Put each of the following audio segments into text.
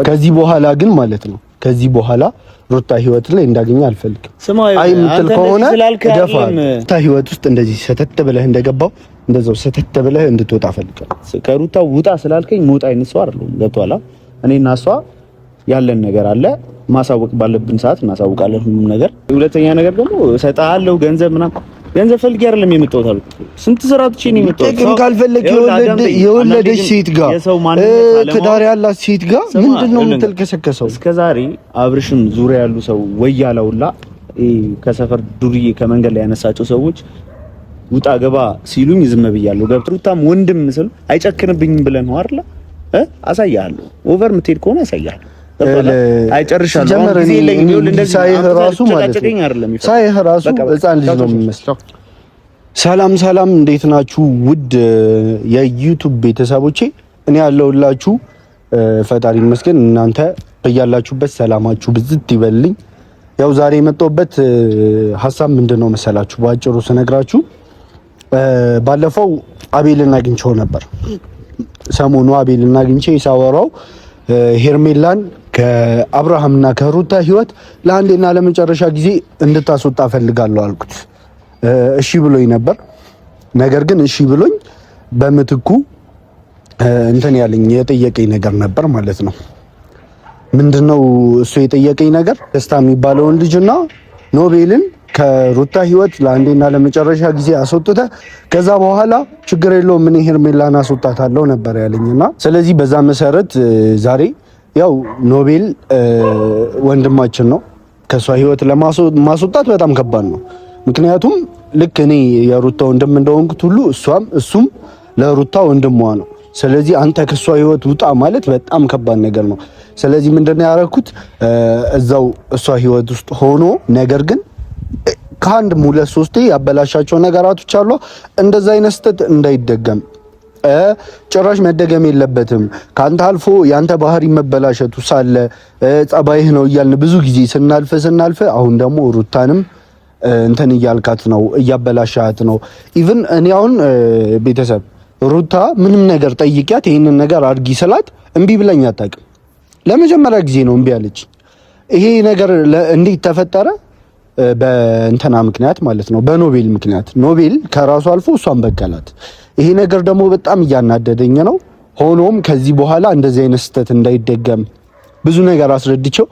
ከዚህ በኋላ ግን ማለት ነው ከዚህ በኋላ ሩታ ህይወት ላይ እንዳገኘ አልፈልግም። አይ ምትል ከሆነ ደፋል ሩታ ህይወት ውስጥ እንደዚህ ሰተት ብለህ እንደገባው እንደዛው ሰተት ብለህ እንድትወጣ ፈልጋለሁ። ከሩታ ውጣ ስላልከኝ ሞት አይነት ሰው አይደለም። ገብቶሃል? እኔና እሷ ያለን ነገር አለ። ማሳወቅ ባለብን ሰዓት እናሳውቃለን ሁሉም ነገር። ሁለተኛ ነገር ደግሞ እሰጥሃለሁ ገንዘብ ምናምን ገንዘብ ፈልጌ አይደለም የመጣሁት አልኩ። ስንት ስራ ትቼ ነው የመጣሁት። ግን ካልፈለግ የወለደች ሴት ጋር ትዳር ያላት ሴት ጋር ምንድነው የምትልከሰከሰው? እስከዛሬ አብርሽም ዙሪያ ያሉ ሰው ወያላውላ ከሰፈር ዱርዬ ከመንገድ ላይ ያነሳቸው ሰዎች ውጣ ገባ ሲሉኝ ዝም ብያለሁ። ገብቶታም ወንድም ምስል አይጨክንብኝም ብለን ነው አይደል? አሳያለሁ። ኦቨር ምትሄድ ከሆነ አሳያለሁ። አይጨርሻለሁ። ጊዜ የለኝም። ይኸውልህ እንደዚህ ራሱ ማለት ነው ሳይህ ራሱ ህፃን ልጅ ነው የሚመስለው። ሰላም ሰላም፣ እንዴት ናችሁ ውድ የዩቲዩብ ቤተሰቦቼ? እኔ ያለሁላችሁ ፈጣሪ ይመስገን። እናንተ በያላችሁበት ሰላማችሁ ብዝት ይበልኝ። ያው ዛሬ የመጣሁበት ሀሳብ ምንድነው መሰላችሁ? ባጭሩ ስነግራችሁ ባለፈው አቤልን አግኝቼው ነበር። ሰሞኑ አቤልን አግኝቼ ሳወራው ሄርሜላን ከአብርሃምና ከሩታ ህይወት ለአንዴና ለመጨረሻ ጊዜ እንድታስወጣ ፈልጋለሁ አልኩት። እሺ ብሎኝ ነበር። ነገር ግን እሺ ብሎኝ በምትኩ እንትን ያለኝ የጠየቀኝ ነገር ነበር ማለት ነው። ምንድነው እሱ የጠየቀኝ ነገር? ደስታ የሚባለውን ልጅና ኖቤልን ከሩታ ህይወት ለአንዴና ለመጨረሻ ጊዜ አስወጥተ ከዛ በኋላ ችግር የለውም ምን ሄርሜላን አስወጣታለሁ ነበር ያለኝና ስለዚህ በዛ መሰረት ዛሬ ያው ኖቤል ወንድማችን ነው። ከሷ ህይወት ለማስወጣት በጣም ከባድ ነው። ምክንያቱም ልክ እኔ የሩታ ወንድም እንደሆንኩት ሁሉ እሱም ለሩታ ወንድሟ ነው። ስለዚህ አንተ ከሷ ህይወት ውጣ ማለት በጣም ከባድ ነገር ነው። ስለዚህ ምንድነው ያደረኩት? እዛው እሷ ህይወት ውስጥ ሆኖ ነገር ግን ከአንድ ሁለት ሶስቴ ያበላሻቸው ነገራቶች አሉ። እንደዛ አይነት ስህተት እንዳይደገም ጭራሽ መደገም የለበትም። ካንተ አልፎ ያንተ ባህሪ መበላሸቱ ሳለ ጸባይህ ነው እያልን ብዙ ጊዜ ስናልፍ አሁን ደግሞ ሩታንም እንትን እያልካት ነው፣ እያበላሻት ነው። ኢቭን እኔ አሁን ቤተሰብ ሩታ ምንም ነገር ጠይቂያት ይሄንን ነገር አድርጊ ስላት እምቢ ብለኝ አታውቅም። ለመጀመሪያ ጊዜ ነው እምቢ አለች። ይሄ ነገር እንዴት ተፈጠረ? በእንትና ምክንያት ማለት ነው፣ በኖቤል ምክንያት። ኖቤል ከራሱ አልፎ እሷን በቀላት። ይሄ ነገር ደግሞ በጣም እያናደደኝ ነው። ሆኖም ከዚህ በኋላ እንደዚህ አይነት ስህተት እንዳይደገም ብዙ ነገር አስረድቼው፣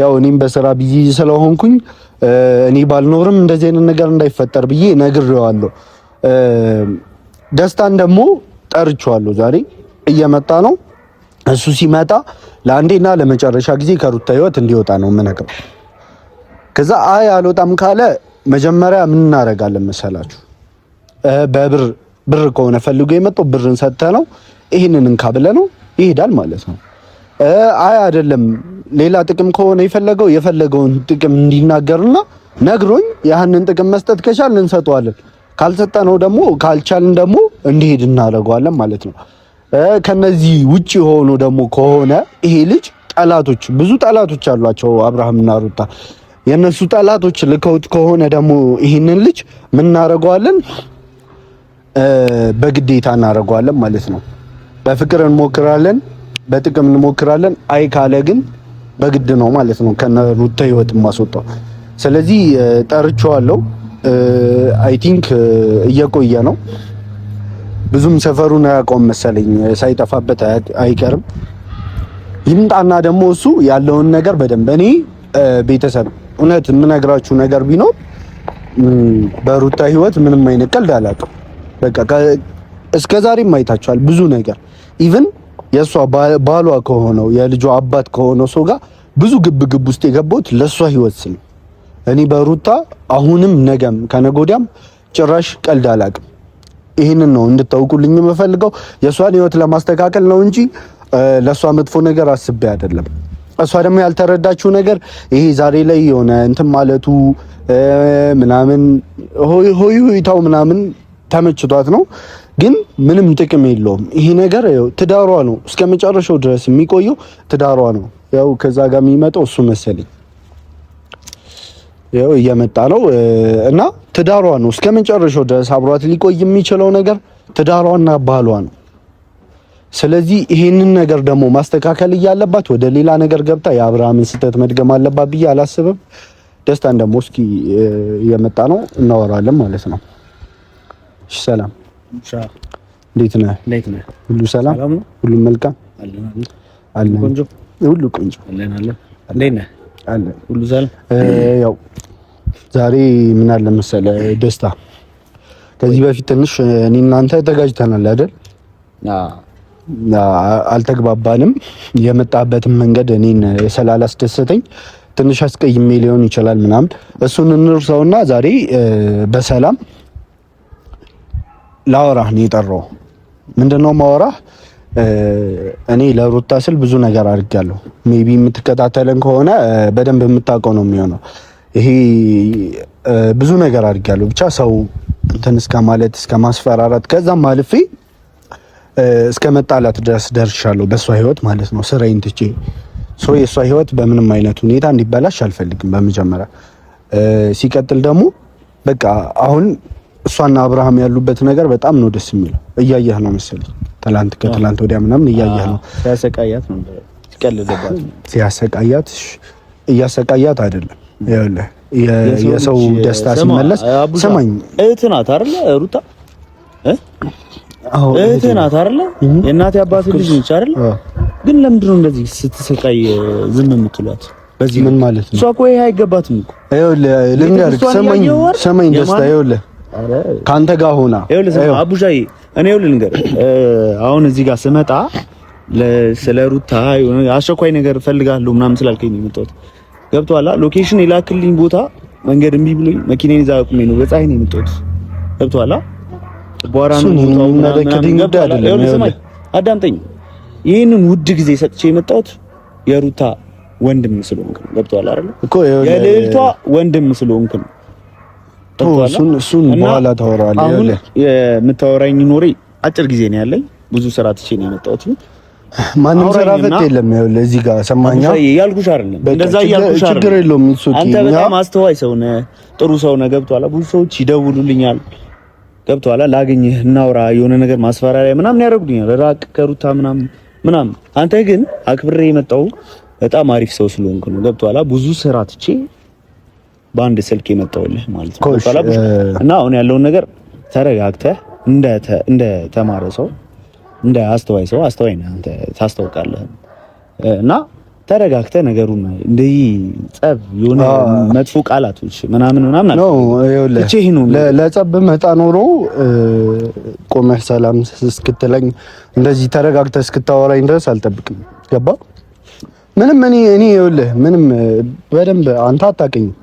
ያው እኔም በስራ ቢዚ ስለሆንኩኝ እኔ ባልኖርም እንደዚህ አይነት ነገር እንዳይፈጠር ብዬ ነግሬዋለሁ። ደስታን ደግሞ ጠርቼዋለሁ። ዛሬ እየመጣ ነው። እሱ ሲመጣ ለአንዴና ለመጨረሻ ጊዜ ከሩታ ህይወት እንዲወጣ ነው የምነግረው። ከዛ አይ አልወጣም ካለ መጀመሪያ ምን እናደርጋለን መሰላችሁ? ብር ከሆነ ፈልጎ የመጣው ብርን ሰጥተነው ይሄንን እንካ ብለነው ይሄዳል ማለት ነው። አይ አይደለም ሌላ ጥቅም ከሆነ የፈለገውን ጥቅም እንዲናገርና ነግሮኝ ያንን ጥቅም መስጠት ከቻልን እንሰጠዋለን። ካልሰጠነው ደግሞ ካልቻልን ደግሞ እንዲሄድ እናደርገዋለን ማለት ነው። ከነዚህ ውጪ ሆኖ ደግሞ ከሆነ ይሄ ልጅ ብዙ ጠላቶች አሏቸው አብርሃምና ሩታ። የነሱ ጠላቶች ልከውት ከሆነ ደግሞ ይሄንን ልጅ ምን እናደርገዋለን? በግዴታ እናደርገዋለን ማለት ነው። በፍቅር እንሞክራለን፣ በጥቅም እንሞክራለን። አይ ካለ ግን በግድ ነው ማለት ነው ከነ ሩታ ህይወት ማስወጣው። ስለዚህ ጠርቼዋለሁ። አይ ቲንክ እየቆየ ነው። ብዙም ሰፈሩን አያውቀውም መሰለኝ፣ ሳይጠፋበት አይቀርም። ይምጣና ደግሞ እሱ ያለውን ነገር በደንብ እኔ ቤተሰብ እውነት የምነግራችሁ ነገር ቢኖር በሩታ ህይወት ምንም አይነት ቀልድ አላውቅም። በቃ እስከዛሬም አይታችኋል ብዙ ነገር። ኢቭን የሷ ባሏ ከሆነው የልጇ አባት ከሆነው ሰው ጋር ብዙ ግብ ውስጥ የገባሁት ለሷ ህይወት ስል እኔ በሩታ አሁንም ነገም ከነጎዲያም ጭራሽ ቀልድ አላውቅም። ይሄንን ነው እንድታውቁልኝ የምፈልገው። የሷን ህይወት ለማስተካከል ነው እንጂ ለሷ መጥፎ ነገር አስቤ አይደለም። እሷ ደግሞ ያልተረዳችው ነገር ይሄ ዛሬ ላይ የሆነ እንትን ማለቱ ምናምን ሆይታው ምናምን ተመችቷት ነው፣ ግን ምንም ጥቅም የለውም። ይሄ ነገር ትዳሯ ነው፣ እስከ መጨረሻው ድረስ የሚቆየው ትዳሯ ነው። ያው ከዛ ጋር የሚመጣው እሱ መሰለኝ ያው እየመጣ ነው እና ትዳሯ ነው እስከ መጨረሻው ድረስ አብሯት ሊቆይ የሚችለው ነገር ትዳሯና ባሏ ነው። ስለዚህ ይሄንን ነገር ደግሞ ማስተካከል እያለባት ወደ ሌላ ነገር ገብታ የአብርሃምን ስህተት መድገም አለባት ብዬ አላስብም። ደስታን ደግሞ እስኪ እየመጣ ነው እናወራለን ማለት ነው። እሺ ሰላም፣ እንዴት ነህ? ሁሉ ሰላም፣ ሁሉ መልካም አለ። ቆንጆ፣ ሁሉ ቆንጆ አለን። እንዴት ነህ? አለ ሁሉ ሰላም። ያው ዛሬ ምን አለ መሰለህ ደስታ፣ ከዚህ በፊት ትንሽ እኔ እናንተ ተጋጅተናል አይደል? አልተግባባንም። የመጣበትን መንገድ እኔን ስላላስደሰተኝ ትንሽ አስቀይሜ ሊሆን ይችላል ምናምን፣ እሱን እንርሳውና ዛሬ በሰላም ላወራህ ነው የጠራው። ምንድነው ማወራህ? እኔ ለሩታ ስል ብዙ ነገር አድርጋለሁ። ሜቢ የምትከታተለን ከሆነ በደንብ የምታውቀው ነው የሚሆነው። ይሄ ብዙ ነገር አድርጋለሁ። ብቻ ሰው እንትን እስከ ማለት እስከ ማስፈራራት ከዛም አልፌ እስከ መጣላት ድረስ ደርሻለሁ በሷ ህይወት ማለት ነው። ስራዬን ትቼ የሷ ህይወት በምንም አይነት ሁኔታ እንዲበላሽ አልፈልግም በመጀመሪያ። ሲቀጥል ደግሞ በቃ አሁን እሷና አብርሃም ያሉበት ነገር በጣም ነው ደስ የሚለው። እያየህ ነው መሰለኝ ከትላንት ወዲያ ምናምን እያየህ ነው። ሲያሰቃያት ነው ሲቀልድባት፣ ሲያሰቃያት እያሰቃያት አይደለም። ይኸውልህ የሰው ደስታ ሲመለስ ሰማኝ። እህትህ ናት አይደለ ሩታ? እህትህ ናት አይደለ? የእናቴ አባት ልጅ ነች አይደለ? ግን ለምንድን ነው እንደዚህ ስትሰቃይ ዝም የምትሏት? በዚህ ምን ማለት ነው? እሷ እኮ ይሄ አይገባትም እኮ። ይኸውልህ ልንገርህ፣ ሰማኝ ደስታ፣ ይኸውልህ ካንተ ጋር ሆና አቡሻዬ፣ እኔ ይኸውልህ ልንገርህ፣ አሁን እዚህ ጋር ስመጣ ስለ ሩታ አስቸኳይ ነገር ፈልጋለሁ ምናምን ስላልከኝ ነው የመጣሁት። ገብቶሃል? ሎኬሽን የላክልኝ ቦታ መንገድ እምቢ ብሎኝ መኪናዬን ይዛ አቁሜ ነው በፀሐይ ነው የመጣሁት። ገብቶሃል? ቦራን ቦታው ምናምን አዳምጠኝ። ይሄንን ውድ ጊዜ ሰጥቼ የመጣሁት የሩታ ወንድም ስለሆንክ ነው። ገብቶሃል አይደል? የልዕልቷ ወንድም ስለሆንክ ነው። እሱን በኋላ ታወራለህ። አሁን የምታወራኝ ኖሬ አጭር ጊዜ ነው ያለኝ። ብዙ ስራ ትቼ ነው የመጣሁት። ማንም ስራ ፈት የለም። ይኸውልህ እዚህ ጋር ሰማኛ ያልኩሽ አይደለም፣ እንደዛ ያልኩሽ አይደለም። ችግር የለውም። አንተ በጣም አስተዋይ ሰው ነህ፣ ጥሩ ሰው ነህ። ገብቶሃል? ብዙ ሰዎች ይደውሉልኛል። ገብቶሃል? ላገኝህ እናውራ፣ የሆነ ነገር ማስፈራሪያ ምናምን ያደርጉልኛል፣ ራቅ ከሩታ ምናምን። አንተ ግን አክብሬ የመጣው በጣም አሪፍ ሰው ስለሆንክ ነው። ገብቶሃል? ብዙ ስራ ትቼ በአንድ ስልክ የመጣውልህ ማለት ነው። እና አሁን ያለውን ነገር ተረጋግተህ እንደ ተማረ ሰው እንደ አስተዋይ ሰው አስተዋይ ነህ አንተ ታስታውቃለህ። እና ተረጋግተህ ነገሩን እንደይ ጸብ የሆነ መጥፎ ቃላቶች ምናምን ነው ለጸብ መጣ ኖሮ ቆመህ ሰላም እስክትለኝ እንደዚህ ተረጋግተህ እስክታወራኝ ድረስ አልጠብቅም። ገባ? ምንም እኔ ይኸውልህ ምንም በደንብ አንተ አታውቅኝም።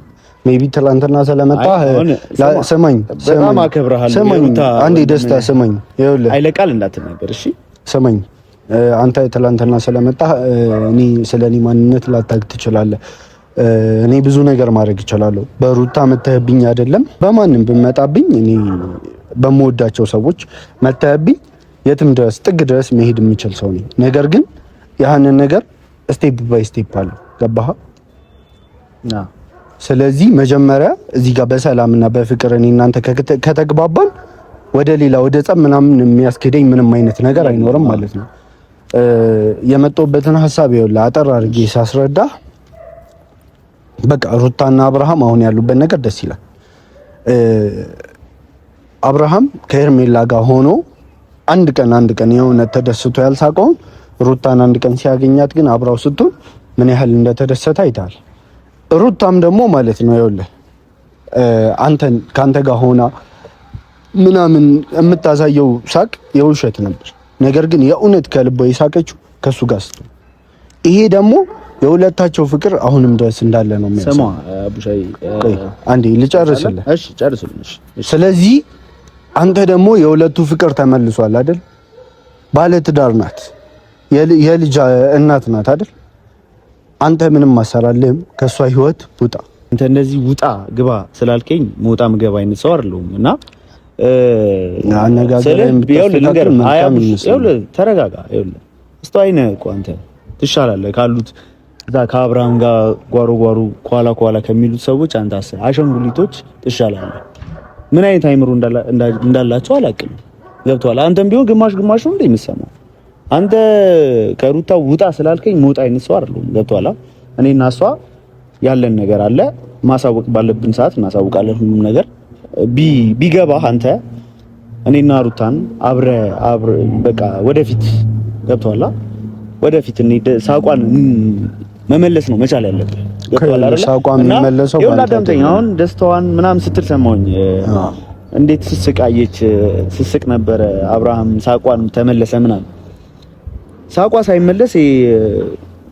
ሜቢ ትላንትና ስለመጣህ ስማኝ፣ በጣም አከብርሃለሁ። ስማኝ አንዴ ደስታ ስማኝ፣ ይኸውልህ አይለቃል እንዳትናገር እሺ። ስማኝ አንተ ትላንትና ስለመጣህ እኔ ስለኔ ማንነት ላታውቅ ትችላለህ። እኔ ብዙ ነገር ማድረግ እችላለሁ። በሩታ መተህብኝ አይደለም በማንም ብመጣብኝ፣ እኔ በምወዳቸው ሰዎች መተህብኝ የትም ድረስ ጥግ ድረስ መሄድ የምችል ሰው ነኝ። ነገር ግን ያንን ነገር ስቴፕ ባይ ስቴፕ አለው። ገባህ? ስለዚህ መጀመሪያ እዚህ ጋር በሰላምና በፍቅር እኔ እናንተ ከተግባባን ወደ ሌላ ወደ ጸብ ምናምን የሚያስኬደኝ ምንም አይነት ነገር አይኖርም ማለት ነው። የመጣሁበትን ሀሳብ ይኸውልህ አጠር አድርጌ ሳስረዳ፣ በቃ ሩታና አብርሃም አሁን ያሉበት ነገር ደስ ይላል። አብርሃም ከሄርሜላ ጋር ሆኖ አንድ ቀን የሆነ ተደስቶ ያልሳቀውን ሩታን አንድ ቀን ሲያገኛት ግን አብራው ስትሆን ምን ያህል እንደተደሰተ አይተሃል። ሩታም ደግሞ ማለት ነው ይኸውልህ ካንተ ጋር ሆና ምናምን የምታሳየው ሳቅ የውሸት ነበር። ነገር ግን የእውነት ከልቧ የሳቀችው ከሱ ጋር ስትሆን፣ ይሄ ደግሞ የሁለታቸው ፍቅር አሁንም ድረስ እንዳለ ነው የሚያሳየው። ሰማ አቡሻይ አንዴ ልጨርስልህ። እሺ ጨርስልኝ። ስለዚህ አንተ ደግሞ የሁለቱ ፍቅር ተመልሷል አይደል? ባለ ትዳር ናት፣ የልጅ እናት ናት አይደል? አንተ ምንም አሰራልህም። ከሷ ህይወት ውጣ። አንተ እንደዚህ ውጣ ግባ ስላልከኝ መውጣ ምገባ አይነት ሰው አይደለሁም እና ተረጋጋ። አስተዋይ ነህ እኮ አንተ ትሻላለህ ካሉት እዛ ከአብርሃም ጋር ጓሮ ኳላ ከሚሉት ሰዎች አንተ አሸንጉሊቶች ትሻላለህ። ምን አይነት አይምሮ እንዳላቸው አላውቅም። ገብቶሃል? አንተም ቢሆን ግማሽ ነው እንደሚሰማው አንተ ከሩታ ውጣ ስላልከኝ መውጣ አይነት ሰው አይደለም። ገብቶሃል? እኔና እሷ ያለን ነገር አለ። ማሳወቅ ባለብን ሰዓት እናሳውቃለን። ሁሉም ነገር ቢገባህ አንተ እኔና ሩታን አብረ በቃ ወደፊት ገብቶሃል? ወደፊት እንሂድ። ሳቋን መመለስ ነው መቻል ያለብህ። ገብቶሃል አይደል? ሳቋን መመለሰው ባንተ አሁን ደስታዋን ምናምን ስትል ሰማሁኝ። እንዴት ስስቃየች ስስቅ ነበረ። አብርሃም ሳቋን ተመለሰ ምናምን። ሳቋ ሳይመለስ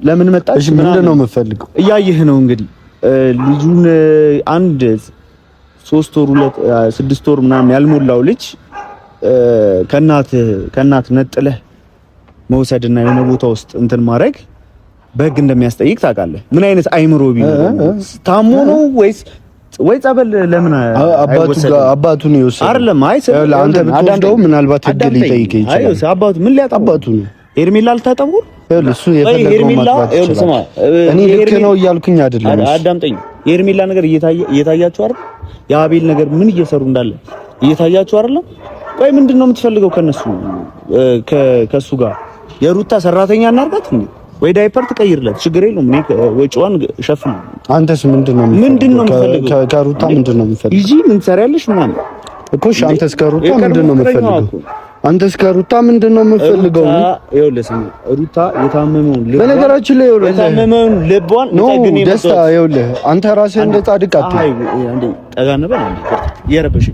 ለምን መጣች? ምንድን ነው የምፈልገው? እያየህ ነው እንግዲህ ልጁን አንድ 3 ወር 6 ወር ምናምን ያልሞላው ልጅ ከእናት ነጥለህ መውሰድና የሆነ ቦታ ውስጥ እንትን ማድረግ በህግ እንደሚያስጠይቅ ታውቃለህ። ምን አይነት አይምሮ ቢሆን ታሞ ነው ወይ ጸበል ለምን አባቱ ነው ይወሰድ አይደለም? አይ አንተ ብትወስደው ምናልባት ህግ ሊጠይቅ ይችላል። አይ አባቱ ምን ሊያጣ አባቱ ነው ሄርሜላ አልታጠቡ እሱ የፈለገው ማጥፋት ይችላል። እኔ ልክ ነው እያልኩኝ አይደለም። አዳምጠኝ። የሄርሜላ ነገር እየታያችሁ አይደል? የአቤል ነገር ምን እየሰሩ እንዳለ እየታያችሁ አይደለም? ቆይ ምንድነው የምትፈልገው ከነሱ ከሱ ጋር? የሩታ ሰራተኛ እናርጋት እንዴ? ወይ ዳይፐር ትቀይርለት ችግር የለውም። እኔ ወጪዋን ሸፍን። አንተስ ምንድነው የምትፈልገው ከሩታ? ምንድነው የምትፈልገው? ይጂ ምን ትሰሪያለሽ ምናምን እኮ እሺ። አንተስ ከሩታ ምንድነው የምትፈልገው? አንተስ ከሩታ ምንድነው የምትፈልገው? ይኸውልህ ሩታ የታመመውን ልብ በነገራችን ላይ የታመመውን ልቧን እንጠግን ደስታ ይኸውልህ አንተ ራስህ እንደ ጻድቅ አትይ እንዴ ጠጋነበል አንዴ የረበሽ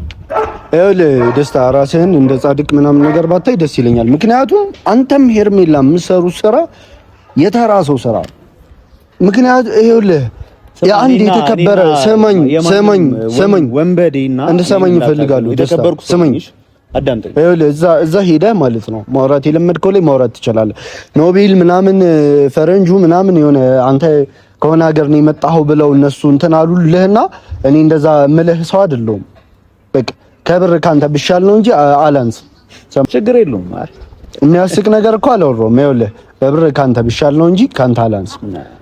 ይኸውልህ ደስታ ራስህን እንደ ጻድቅ ምናምን ነገር ባታይ ደስ ይለኛል። ምክንያቱም አንተም ሄርሜላ የምትሰሩት ስራ የተራሰው ስራ ምክንያቱም ይኸውልህ የአንድ የተከበረ ሰማኝ ወንበዴና እንደ ሰማኝ ይፈልጋሉ። የተከበርኩ ሰማኝ አዳምጠኝ። እዛ ሄደህ ማለት ነው ማውራት የለመድከው ላይ ማውራት ትችላለህ። ኖቤል ምናምን ፈረንጁ ምናምን የሆነ አንተ ከሆነ ሀገር ነው የመጣኸው ብለው እነሱ እንትን አሉልህና እኔ እንደዛ እምልህ ሰው አይደለሁም። በቃ ከብር ካንተ ብሻል ነው እንጂ አላንስ ችግር የለውም። የሚያስቅ ነገር እኮ አላወራሁም። ይኸውልህ በብር ካንተ ብሻል ነው እንጂ ካንተ አላንስ።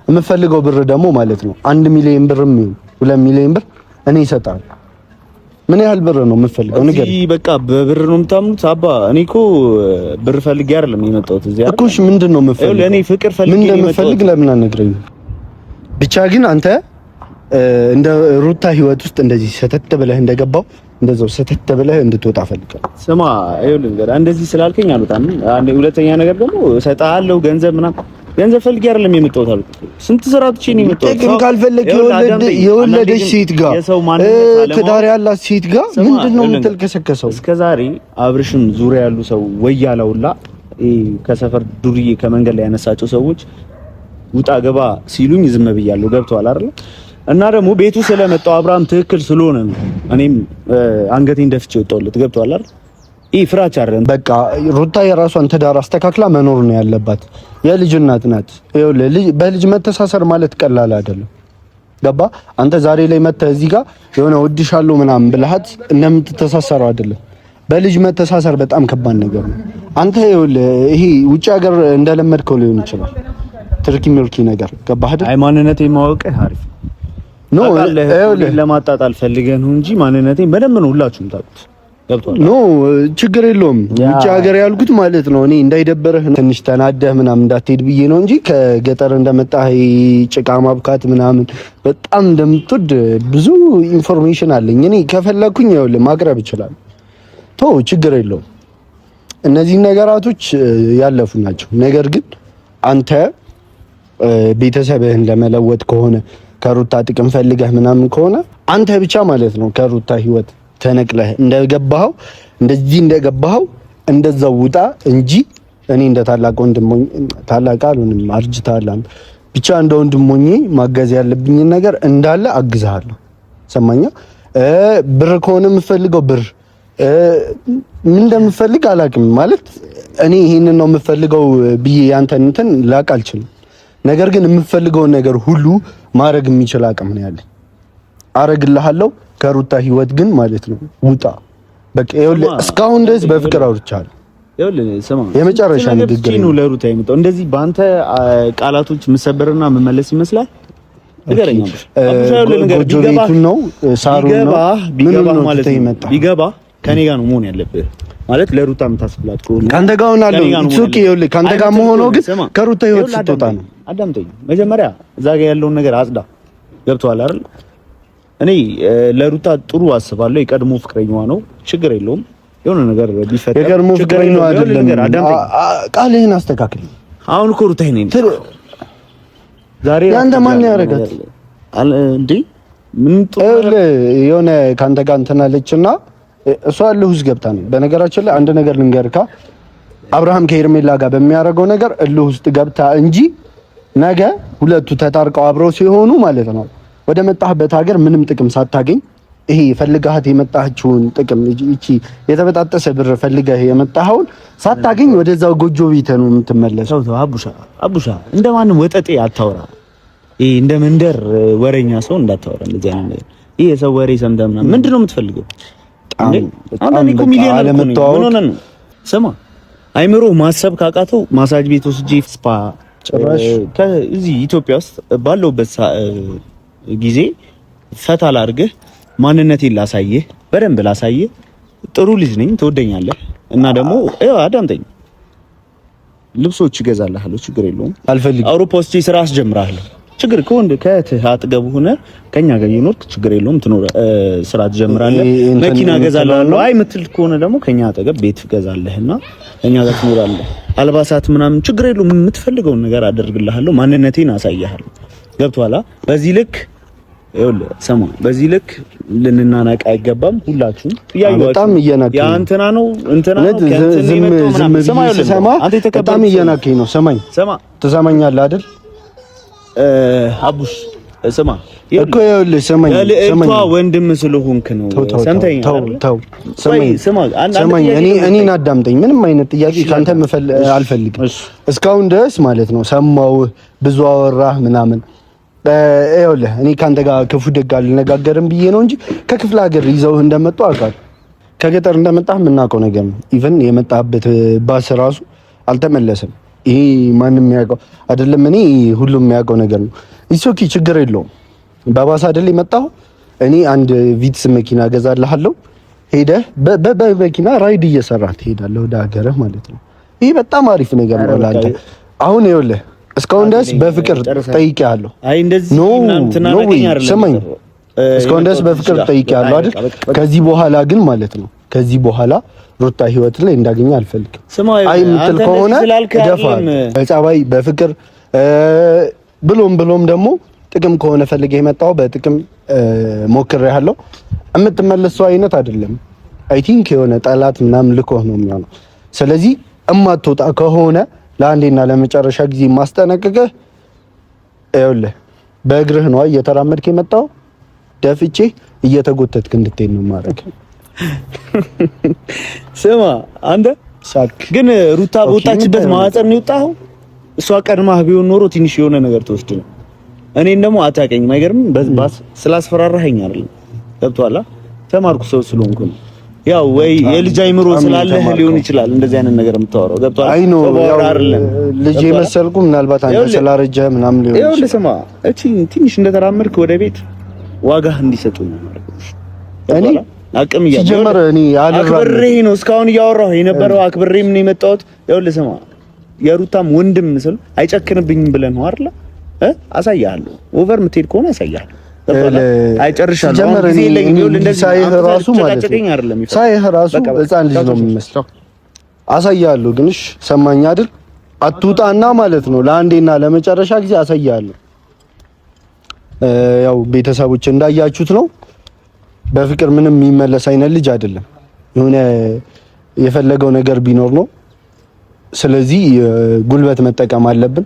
የምፈልገው ብር ደግሞ ማለት ነው 1 ሚሊዮን ብርም ይሁን 2 ሚሊዮን ብር እኔ እሰጥሃለሁ። ምን ያህል ብር ነው የምፈልገው? ንገር። እዚህ በቃ በብር ነው የምታምኑት? አባ እኔ እኮ ብር ፈልጌ አይደለም የመጣሁት እዚህ አይደል እኮ። እሺ ምንድን ነው የምፈልገው? ለኔ ፍቅር ፈልጌ ነው የመጣሁት። ለምን አልነግረኝም? ብቻ ግን አንተ እንደ ሩታ ህይወት ውስጥ እንደዚህ ሰተት ብለህ እንደገባው እንደዛው ሰተት ብለህ እንድትወጣ ፈልጋለሁ። ስማ ይኸውልህ እንግዲህ እንደዚህ ስላልከኝ አልወጣም። ሁለተኛ ነገር ደግሞ እሰጥሃለሁ ገንዘብ ምናምን ገንዘብ ፈልጌ አይደለም የመጣሁት አልኩ። ስንት ስራ ትቼ ነው የመጣሁት። ግን ካልፈለክ የወለደች ሴት ጋር ትዳር ያላት ሴት ጋር ምንድነው የምትልከሰከሰው? እስከዛሬ አብርሽም ዙሪያ ያሉ ሰው ወያላውላ ከሰፈር ዱርዬ ከመንገድ ላይ ያነሳቸው ሰዎች ውጣ ገባ ሲሉኝ ዝም ብያለሁ። ገብቶሃል አይደል? እና ደግሞ ቤቱ ስለመጣው አብርሃም ትክክል ስለሆነ ነው እኔም አንገቴን ደፍቼ ወጣሁለት። ገብቶሃል አይደል? ፍራቻ አይደለም። በቃ ሩታ የራሷን ትዳር አስተካክላ መኖር ነው ያለባት። የልጅ እናት ናት። ይኸውልህ በልጅ መተሳሰር ማለት ቀላል አይደለም። ገባ? አንተ ዛሬ ላይ መተህ እዚህ ጋር የሆነ ወድሻለሁ ምናምን ብለሃት እንደምትተሳሰረው አይደለም። በልጅ መተሳሰር በጣም ከባድ ነገር ነው። አንተ ይኸውልህ ይሄ ውጭ ሀገር እንደለመድከው ሊሆን ይችላል ትርኪ ምርኪ ነገር። ገባህ አይደል? አይ ማንነቴን ማወቅህ አሪፍ ነው። ይኸውልህ ለማጣጣል ፈልገህ ነው እንጂ ማንነቴን በደንብ ነው ሁላችሁም ታውቁት። ገብቷል? ኖ ችግር የለውም። ውጭ ሀገር ያልኩት ማለት ነው እኔ እንዳይደበረህ ትንሽ ተናደህ ምናምን እንዳትሄድ ብዬ ነው እንጂ ከገጠር እንደመጣህ ጭቃ ማብካት ምናምን በጣም እንደምትወድ ብዙ ኢንፎርሜሽን አለኝ። እኔ ከፈለኩኝ ይኸውልህ ማቅረብ ይችላል። ቶ ችግር የለውም። እነዚህ ነገራቶች ያለፉ ናቸው። ነገር ግን አንተ ቤተሰብህን ለመለወጥ ከሆነ ከሩታ ጥቅም ፈልገህ ምናምን ከሆነ አንተ ብቻ ማለት ነው ከሩታ ህይወት ተነቅለህ እንደገባኸው እንደዚህ እንደገባኸው እንደዛው ውጣ እንጂ እኔ እንደ ታላቅ ወንድሞኝ ታላቅ አልሆንም። አርጅታለሁ። ብቻ እንደ ወንድሞኝ ማገዝ ያለብኝን ነገር እንዳለ አግዝሃለሁ። ሰማኛ? ብር ከሆነ የምፈልገው ብር ምን እንደምፈልግ አላውቅም። ማለት እኔ ይሄንን ነው የምፈልገው ብዬ ያንተን እንትን ላቅ አልችልም። ነገር ግን የምፈልገውን ነገር ሁሉ ማድረግ የሚችል አቅም ነው ያለኝ። አረግልሃለሁ። ከሩታ ህይወት ግን ማለት ነው ውጣ። በቃ ይኸውልህ እስካሁን ድረስ በፍቅር አውርቻለሁ። ይኸውልህ ስማ፣ የመጨረሻ ንግግር ነው ለሩታ የመጣው። እንደዚህ በአንተ ቃላቶች መሰበርና መመለስ ይመስላል። ንገረኝ ጎጆ ቤቱን ነው ሳሩን ነው ቢገባ ማለት ነው ቢገባ ከኔ ጋር ነው መሆን ያለብህ። ማለት ለሩታ የምታስብላት ከሆነ ካንተ ጋር ሆናለሁ። ሱቂ ይኸውልህ፣ ካንተ ጋር መሆነው ግን ከሩታ ህይወት ስትወጣ ነው። አዳምጠኝ መጀመሪያ፣ እዛ ጋር ያለውን ነገር አጽዳ። ገብቶሃል አይደል? እኔ ለሩታ ጥሩ አስባለሁ። የቀድሞ ፍቅረኛዋ ነው፣ ችግር የለውም። የሆነ ነገር ቢፈጠር የቀድሞ ፍቅረኛዋ አይደለም። ቃልህን አስተካክል። አሁን እኮ ሩታ ነኝ ዛሬ ያንተ ማን ያረጋት እንዴ? ምን የሆነ ካንተ ጋር እንትን አለችና እሷ እልህ ውስጥ ገብታ ነው። በነገራችን ላይ አንድ ነገር ልንገርካ፣ አብርሃም ከሄርሜላ ጋር በሚያደርገው ነገር እልህ ውስጥ ገብታ እንጂ ነገ ሁለቱ ተጣርቀው አብረው ሲሆኑ ማለት ነው ወደ መጣህበት ሀገር ምንም ጥቅም ሳታገኝ ይሄ ፈልጋት የመጣችውን ጥቅም እቺ የተበጣጠሰ ብር ፈልገህ የመጣኸውን ሳታገኝ ወደዛው ጎጆ ቤት ነው የምትመለሰው። አቡሻ እንደማንም ወጠጤ አታውራ። ይሄ እንደ መንደር ወሬኛ ሰው እንዳታወራ። እንደዚህ አይነት ነገር ይሄ የሰው ወሬ ሰምተህ ምናምን ምንድነው የምትፈልገው? አንዳንዴ እኮ ሚሊዮነር ነው። ስማ አይምሮ ማሰብ ካቃተው ማሳጅ ቤት ወስጄ ስፓ ጭራሽ ከዚህ ኢትዮጵያ ውስጥ ባለውበት ጊዜ ፈታ ላድርግህ፣ ማንነቴን ላሳየህ፣ በደንብ ላሳየህ። ጥሩ ልጅ ነኝ፣ ትወደኛለህ። እና ደግሞ አዳምጠኝ፣ ልብሶች እገዛልሃለሁ፣ ችግር የለውም። አልፈልግም። አውሮፓ ውስጥ ስራ አስጀምራለሁ፣ ችግር ከወንድ ከእህትህ አጠገብ ሆነህ ከኛ ጋር እየኖርክ ችግር የለውም። ስራ ትጀምራለህ፣ መኪና እገዛልሃለሁ። አይ የምትል ከሆነ ደግሞ ከኛ አጠገብ ቤት እገዛልህና ከኛ ጋር ትኖራለህ። አልባሳት ምናምን ችግር የለውም። የምትፈልገውን ነገር አደርግልሃለሁ፣ ማንነቴን አሳይሃለሁ። ገብቶሃል? በዚህ ልክ ይኸውልህ፣ ሰማ፣ በዚህ ልክ ልንናናቅ አይገባም። ሁላችሁም እያዩዋችሁ በጣም እየናቀኝ ያ እንትና ነው እንትና ነው ዝም ሰማ፣ በጣም እየናቀኝ ነው። ሰማኝ፣ ትሰማኛለህ አይደል? አቡሽ ስማ እኮ ይኸውልህ፣ ሰማኝ፣ ወንድም ስለሆንክ ነው። ሰምተኛ ተው፣ ሰማኝ፣ እኔን አዳምጠኝ። ምንም አይነት ጥያቄ ካንተ አልፈልግም። እስካሁን ድረስ ማለት ነው ሰማሁህ፣ ብዙ አወራህ ምናምን። ይኸውልህ እኔ ካንተ ጋር ክፉ ደግ አልነጋገርም ብዬ ነው እንጂ ከክፍለ ሀገር ይዘውህ እንደመጡ አውቃለሁ። ከገጠር እንደመጣህ የምናውቀው ነገር ነው። ኢቭን የመጣህበት ባስ ራሱ አልተመለሰም። ይሄ ማንም የሚያውቀው አይደለም። እኔ ሁሉም የሚያውቀው ነገር ነው። ኢሶኪ ችግር የለውም። በባስ አይደል የመጣው። እኔ አንድ ቪትስ መኪና እገዛልሃለሁ። ሄደህ በመኪና ራይድ እየሰራህ ትሄዳለህ ወደ ሀገርህ ማለት ነው። ይሄ በጣም አሪፍ ነገር ነው ለአንተ። አሁን ይኸውልህ እስካሁን ድረስ በፍቅር ጠይቄሃለሁ። አይ እንደዚህ ስማኝ፣ እስካሁን ድረስ በፍቅር ጠይቄሃለሁ አይደል? ከዚህ በኋላ ግን ማለት ነው ከዚህ በኋላ ሩታ ህይወት ላይ እንዳገኘ አልፈልግም። አይ የምትል ከሆነ ደፋል በጸባይ በፍቅር ብሎም ደግሞ ጥቅም ከሆነ ፈልገህ የመጣው በጥቅም ሞክሬሃለሁ። የምትመለሰው አይነት አይደለም። አይ ቲንክ የሆነ ጠላት ምናምን ልኮህ ነው የሚሆነው። ስለዚህ እማትወጣ ከሆነ ለአንዴና ለመጨረሻ ጊዜ ማስጠነቅቀህ፣ ይኸውልህ በእግርህ ነው እየተራመድክ የመጣው። ደፍቼ እየተጎተትክ እንድትሄድ ነው ማድረግ። ስማ አንተ ግን ሩታ በወጣችበት ማህፀን ነው የወጣኸው። እሷ ቀድማህ ቢሆን ኖሮ ትንሽ የሆነ ነገር ትወስድ ነው። እኔን ደግሞ አታውቀኝም። አይገርምም? በባስ ስላስፈራራኸኝ አይደለም። ገብቶሃል? ተማርኩ ሰው ስለሆንኩ ነው። ያው ወይ የልጅ አይምሮ ስላለህ ሊሆን ይችላል እንደዚህ አይነት ነገር የምታወራው። ገብቶሃል? አይ ነው ያው ልጅ መሰልኩ ምናልባት አንተ ስላረጀህ ምናምን ሊሆን ይችላል። ይኸውልህ ስማ፣ እቺ ትንሽ እንደተራመድክ ወደ ቤት ዋጋህ እንዲሰጡ ነው ማለት ነው። እኔ አቅም ይጀምር እኔ አክብሬ ነው እስካሁን እያወራሁ የነበረው። አክብሬም ነው የመጣሁት። ይኸውልህ ስማ፣ የሩታም ወንድም ስል አይጨክንብኝም ብለህ ነው አይደል? አሳያለሁ። ኦቨር የምትሄድ ከሆነ አሳያለሁ። አይጨርሻለሁ። ጀመር እኔ እንደዚህ ሳይህ ራሱ ማለት ነው ሳይህ ራሱ ህፃን ልጅ ነው የሚመስለው። አሳያለሁ ግን እሺ፣ ሰማኝ አይደል? አትውጣና ማለት ነው ለአንዴና ለመጨረሻ ጊዜ አሳያለሁ። ያው ቤተሰቦች እንዳያችሁት ነው። በፍቅር ምንም የሚመለስ አይነት ልጅ አይደለም። የሆነ የፈለገው ነገር ቢኖር ነው። ስለዚህ ጉልበት መጠቀም አለብን።